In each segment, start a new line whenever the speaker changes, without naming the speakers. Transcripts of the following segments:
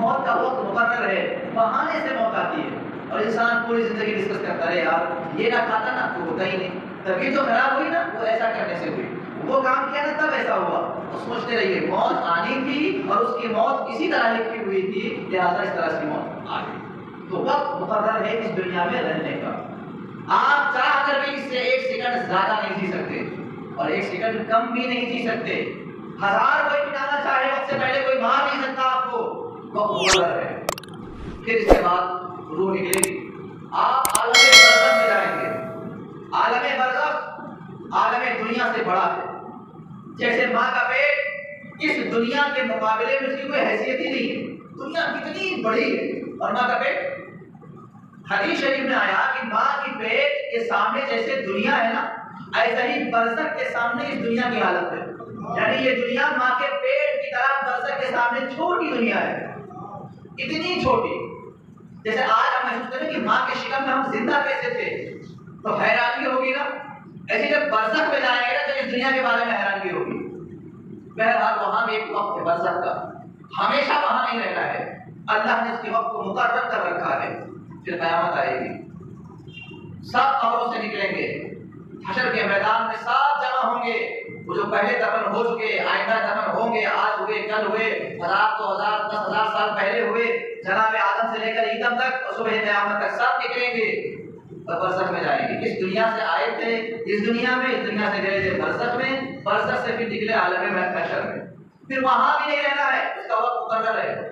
موت کا وقت مقرر ہے، بہانے سے موت آتی ہے اور انسان پوری زندگی ڈسکس کرتا رہے یار یہ نہ کھاتا نا تو ہوتا ہی نہیں، طبیعت جو خراب ہوئی نا وہ ایسا کرنے سے ہوئی، وہ کام کیا نا تب ایسا ہوا، تو سوچتے رہیے موت آنی تھی اور اس کی موت اسی طرح لکھی ہوئی تھی، لہٰذا اس طرح کی موت آ گئی۔ تو وقت مقرر ہے اس دنیا میں رہنے کا، آپ چاہ کر بھی اس سے ایک سیکنڈ زیادہ نہیں جی سکتے اور ایک سیکنڈ کم بھی نہیں جی سکتے، ہزار کوئی مٹانا چاہے وقت سے پہلے کوئی مار نہیں سکتا آپ کو، وقت مقرر ہے۔ پھر اس کے بعد روح نکلے گی، آپ عالم برزخ میں جائیں گے۔ عالم برزخ عالم دنیا سے بڑا ہے، جیسے ماں کا پیٹ اس دنیا کے مقابلے میں اس کی کوئی حیثیت ہی نہیں ہے، دنیا کتنی بڑی ہے اور ماں کا پیٹ، حدیث شریف میں آیا کہ ماں کی پیٹ کے سامنے جیسے دنیا ہے نا ایسا ہی برزخ کے سامنے اس دنیا کی حالت ہے، یعنی یہ دنیا ماں کے پیٹ کی طرح برزخ کے سامنے چھوٹی دنیا ہے، اتنی چھوٹی، جیسے آج ہم محسوس کریں کہ ماں کے شکم میں ہم زندہ کیسے تھے تو حیرانی ہوگی نا، ایسے جب برزخ میں جائیں گے نا تو اس دنیا کے بارے میں حیرانی ہوگی۔ بہرحال وہاں بھی ایک وقت ہے برزخ کا، ہمیشہ وہاں نہیں رہنا ہے، اللہ نے اس کے وقت کو مقرر کر رکھا ہے، پھر قیامت آئے گی، سب قبروں سے نکلیں گے، حشر کے میدان میں سب جمع ہوں گے، وہ جو پہلے دفن ہو چکے آئندہ دفن ہوں گے، آج ہوئے کل ہوئے، 1000 2000 10,000 سال پہلے ہوئے، جناب آدم سے لے کر عیسیٰ تک اور صبح قیامت تک سب نکلیں گے اور برزخ میں جائیں گے۔ اس دنیا سے آئے تھے اس دنیا میں، اس دنیا سے گئے تھے برزخ میں، برزخ سے پھر نکلے عالم محشر میں، پھر وہاں بھی نہیں رہنا ہے، اس کا وقت مقرر ہے،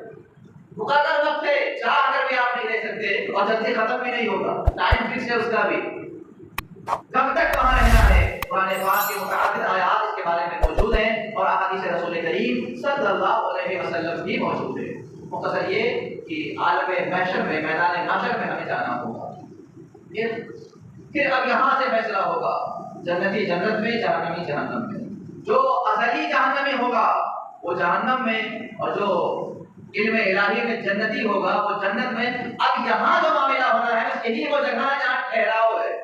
مقرر وقت ہے، چاہ کر بھی آپ نہیں رہ سکتے اور جلدی ختم بھی نہیں ہوگا، ٹائم فکس ہے اس کا بھی، کب تک وہاں رہنا ہے۔ قرآن پاک کے متعدد آیات اس کے بارے میں موجود ہیں اور احادیث رسول کریم صلی اللہ علیہ وسلم بھی موجود ہے۔ مختصر یہ کہ عالم محشر میں، میدان محشر میں ہمیں جانا ہوگا، پھر اب یہاں سے فیصلہ ہوگا، جنتی جنت میں، جہنمی جہنم میں، جو ازلی جہنمی ہوگا وہ جہنم میں اور جو علم الہی میں جنتی ہوگا وہ جنت میں۔ اب یہاں جو معاملہ ہونا ہے یہی وہ جگہ ہے جہاں ٹھہراؤ ہے،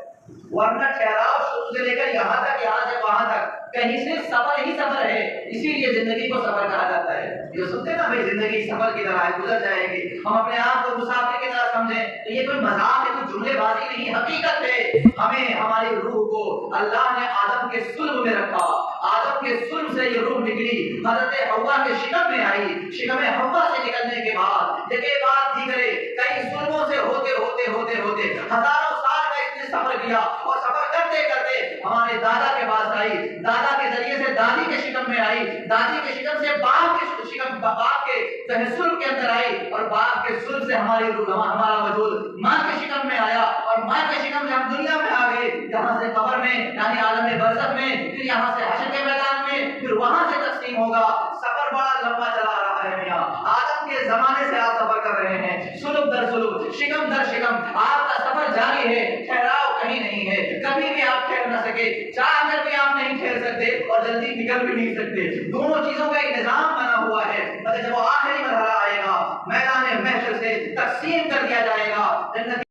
ورنہ ٹھہراؤ شروع سے لے کر یہاں تک، یہاں سے وہاں تک کہیں سے سفر ہی سفر ہے، اسی لیے زندگی کو سفر کہا جاتا ہے۔ یہ سنتے نا بھائی زندگی سفر کی طرح ہے، گزر جائے گی، ہم اپنے آپ کو مسافر کی طرح سمجھیں تو یہ کوئی مذاق ہے، کوئی جملے بازی نہیں، حقیقت ہے۔ ہمیں ہماری روح کو اللہ نے آدم کے صلب میں رکھا، آدم کے صلب سے یہ روح نکلی، حضرت حوا کے شکم میں آئی، شکم حوا سے نکلنے کے بعد ایک بات دیگرے کئی صلبوں سے ہوتے ہوتے ہوتے ہوتے ہزاروں سال کا اس نے سفر کیا اور سفر کرتے کرتے ہمارے دادا کے پاس آئی، دادا کے ذریعے سے دادی کے شکم میں آئی، دادی کے شکم سے باپ کے شکم، باپ کے صلب کے اندر آئی اور باپ کے صلب سے ہماری روح، ہمارا وجود ماں کے شکم میں آیا اور ماں کے شکم سے ہم دنیا میں آ گئے، یہاں سے قبر میں یعنی عالم برزخ میں، پھر یہاں سے حشر کے میدان میں، پھر وہاں سے تقسیم ہوگا۔ سفر بڑا لمبا چلا رہا ہے میاں، آدم کے زمانے سے آپ سفر کر رہے ہیں، صلب در صلب، شکم در شکم، آپ کا سفر جاری ہے، ٹھہراؤ کہیں نہیں ہے، کبھی بھی آپ ٹھہر نہ سکے، چاہ کر بھی آپ نہیں ٹھہر سکتے اور جلدی نکل بھی نہیں سکتے، دونوں چیزوں کا ایک نظام بنا ہوا ہے، مگر جب وہ آخری مرحلہ آئے گا میدان محشر سے تقسیم کر دیا جائے گا، جنت